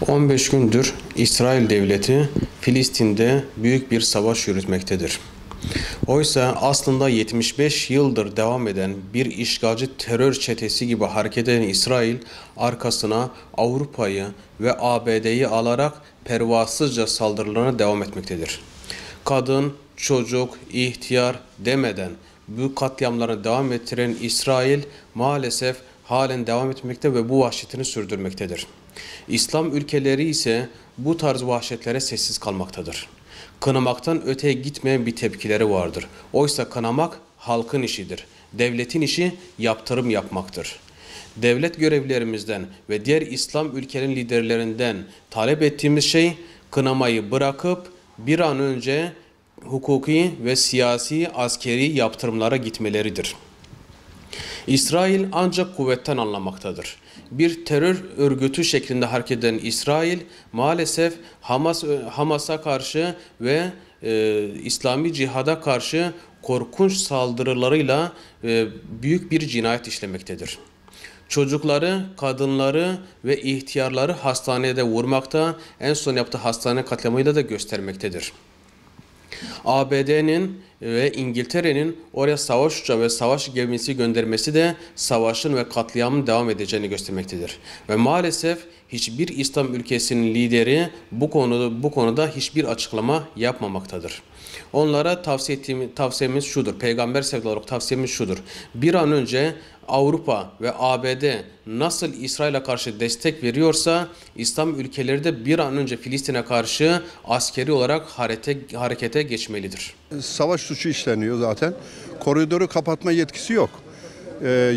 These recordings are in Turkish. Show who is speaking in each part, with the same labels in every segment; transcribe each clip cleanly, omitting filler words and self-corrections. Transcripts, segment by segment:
Speaker 1: 15 gündür İsrail devleti Filistin'de büyük bir savaş yürütmektedir. Oysa aslında 75 yıldır devam eden bir işgalci terör çetesi gibi hareket eden İsrail arkasına Avrupa'yı ve ABD'yi alarak pervasızca saldırılarına devam etmektedir. Kadın, çocuk, ihtiyar demeden bu katliamlarını devam ettiren İsrail maalesef halen devam etmekte ve bu vahşetini sürdürmektedir. İslam ülkeleri ise bu tarz vahşetlere sessiz kalmaktadır. Kınamaktan öteye gitmeyen bir tepkileri vardır. Oysa kınamak halkın işidir. Devletin işi yaptırım yapmaktır. Devlet görevlerimizden ve diğer İslam ülkenin liderlerinden talep ettiğimiz şey kınamayı bırakıp bir an önce hukuki ve siyasi askeri yaptırımlara gitmeleridir. İsrail ancak kuvvetten anlamaktadır. Bir terör örgütü şeklinde hareket eden İsrail maalesef Hamas'a karşı ve İslami cihada karşı korkunç saldırılarıyla büyük bir cinayet işlemektedir. Çocukları, kadınları ve ihtiyarları hastanede vurmakta, en son yaptığı hastane katliamıyla da göstermektedir. ABD'nin ve İngiltere'nin oraya savaş uçağı ve savaş gemisi göndermesi de savaşın ve katliamın devam edeceğini göstermektedir. Ve maalesef hiçbir İslam ülkesinin lideri bu konuda hiçbir açıklama yapmamaktadır. Onlara tavsiyemiz şudur, peygamber sevgili olarak tavsiyemiz şudur. Bir an önce Avrupa ve ABD nasıl İsrail'e karşı destek veriyorsa İslam ülkeleri de bir an önce Filistin'e karşı askeri olarak harekete geçmelidir.
Speaker 2: Savaş suçu işleniyor zaten. Koridoru kapatma yetkisi yok.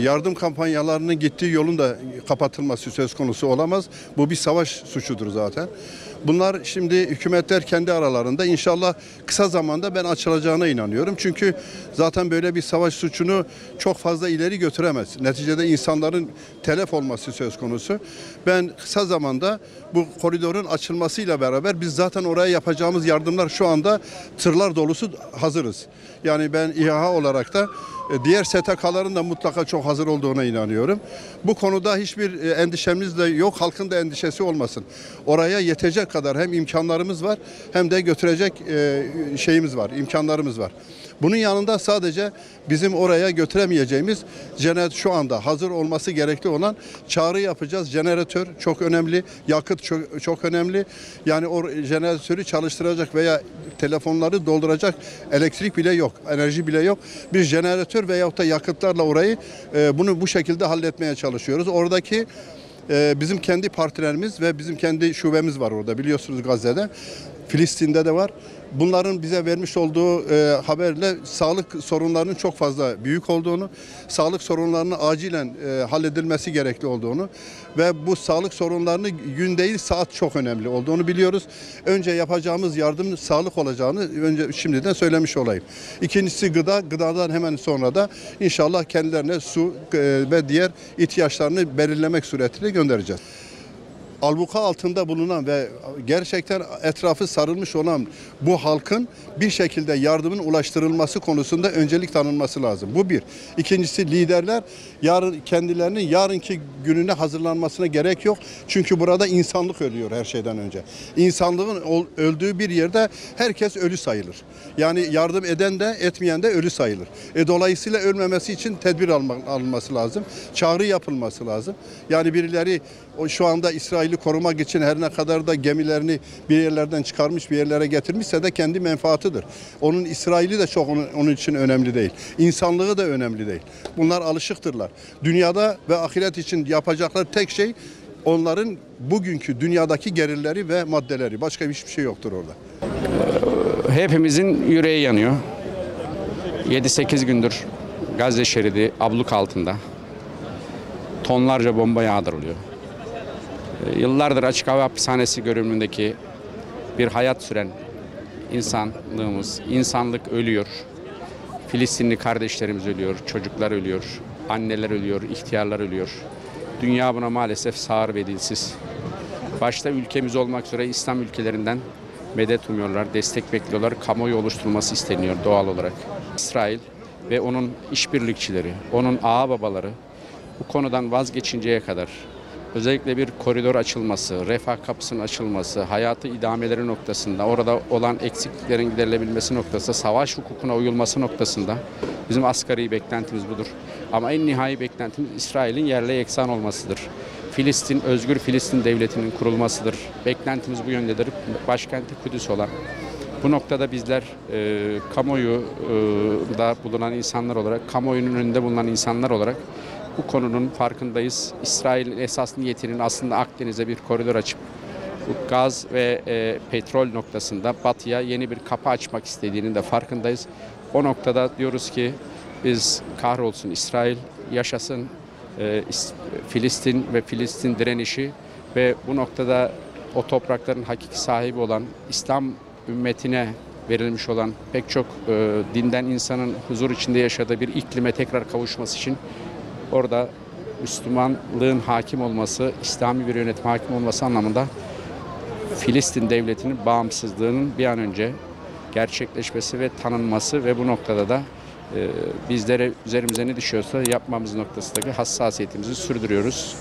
Speaker 2: Yardım kampanyalarının gittiği yolun da kapatılması söz konusu olamaz. Bu bir savaş suçudur zaten. Bunlar şimdi hükümetler kendi aralarında inşallah kısa zamanda ben açılacağına inanıyorum. Çünkü zaten böyle bir savaş suçunu çok fazla ileri götüremez. Neticede insanların telef olması söz konusu. Ben kısa zamanda bu koridorun açılmasıyla beraber biz zaten oraya yapacağımız yardımlar şu anda tırlar dolusu hazırız. Yani ben İHA olarak da diğer STK'ların da mutlaka çok hazır olduğuna inanıyorum. Bu konuda hiçbir endişemiz de yok. Halkın da endişesi olmasın. Oraya yetecek kadar hem imkanlarımız var hem de götürecek şeyimiz var, imkanlarımız var. Bunun yanında sadece bizim oraya götüremeyeceğimiz şu anda hazır olması gerekli olan çağrı yapacağız. Jeneratör çok önemli, yakıt çok önemli. Yani o jeneratörü çalıştıracak veya telefonları dolduracak elektrik bile yok, enerji bile yok. Bir jeneratör veyahut da yakıtlarla orayı bunu bu şekilde halletmeye çalışıyoruz. Oradaki bizim kendi partilerimiz ve bizim kendi şubemiz var orada, biliyorsunuz Gazze'de. Filistin'de de var. Bunların bize vermiş olduğu haberle sağlık sorunlarının çok fazla büyük olduğunu, sağlık sorunlarının acilen halledilmesi gerekli olduğunu ve bu sağlık sorunlarını gün değil saat çok önemli olduğunu biliyoruz. Önce yapacağımız yardım sağlık olacağını şimdiden söylemiş olayım. İkincisi gıdadan hemen sonra da inşallah kendilerine su ve diğer ihtiyaçlarını belirlemek suretiyle göndereceğiz. Albuka altında bulunan ve gerçekten etrafı sarılmış olan bu halkın bir şekilde yardımın ulaştırılması konusunda öncelik tanınması lazım. Bu bir. İkincisi liderler kendilerinin yarınki gününe hazırlanmasına gerek yok. Çünkü burada insanlık ölüyor her şeyden önce. İnsanlığın öldüğü bir yerde herkes ölü sayılır. Yani yardım eden de etmeyen de ölü sayılır. Dolayısıyla ölmemesi için tedbir alınması lazım. Çağrı yapılması lazım. Yani birileri şu anda İsrail'i korumak için her ne kadar da gemilerini bir yerlerden çıkarmış bir yerlere getirmişse de kendi menfaatıdır. Onun İsrail'i de çok onun için önemli değil. İnsanlığı da önemli değil. Bunlar alışıktırlar. Dünyada ve ahiret için yapacakları tek şey onların bugünkü dünyadaki gelirleri ve maddeleri. Başka hiçbir şey yoktur orada.
Speaker 3: Hepimizin yüreği yanıyor. 7-8 gündür Gazze şeridi abluk altında. Tonlarca bomba yağdırılıyor. Yıllardır açık hava hapishanesi görünümündeki bir hayat süren insanlık ölüyor. Filistinli kardeşlerimiz ölüyor, çocuklar ölüyor, anneler ölüyor, ihtiyarlar ölüyor. Dünya buna maalesef sağır ve dilsiz. Başta ülkemiz olmak üzere İslam ülkelerinden medet umuyorlar, destek bekliyorlar, kamuoyu oluşturulması isteniyor doğal olarak. İsrail ve onun işbirlikçileri, onun ağababaları bu konudan vazgeçinceye kadar özellikle bir koridor açılması, refah kapısının açılması, hayatı idameleri noktasında, orada olan eksikliklerin giderilebilmesi noktasında, savaş hukukuna uyulması noktasında bizim asgari beklentimiz budur. Ama en nihai beklentimiz İsrail'in yerle yeksan olmasıdır. Filistin, özgür Filistin devletinin kurulmasıdır. Beklentimiz bu yöndedir. Başkenti Kudüs olan. Bu noktada bizler kamuoyu da bulunan insanlar olarak, kamuoyunun önünde bulunan insanlar olarak bu konunun farkındayız. İsrail'in esas niyetinin aslında Akdeniz'e bir koridor açıp bu gaz ve petrol noktasında batıya yeni bir kapı açmak istediğinin de farkındayız. O noktada diyoruz ki biz kahrolsun İsrail, yaşasın Filistin ve Filistin direnişi ve bu noktada o toprakların hakiki sahibi olan İslam ümmetine verilmiş olan pek çok dinden insanın huzur içinde yaşadığı bir iklime tekrar kavuşması için orada Müslümanlığın hakim olması, İslami bir yönetim hakim olması anlamında Filistin devletinin bağımsızlığının bir an önce gerçekleşmesi ve tanınması ve bu noktada da bizlere üzerimize ne düşüyorsa yapmamız noktasındaki hassasiyetimizi sürdürüyoruz.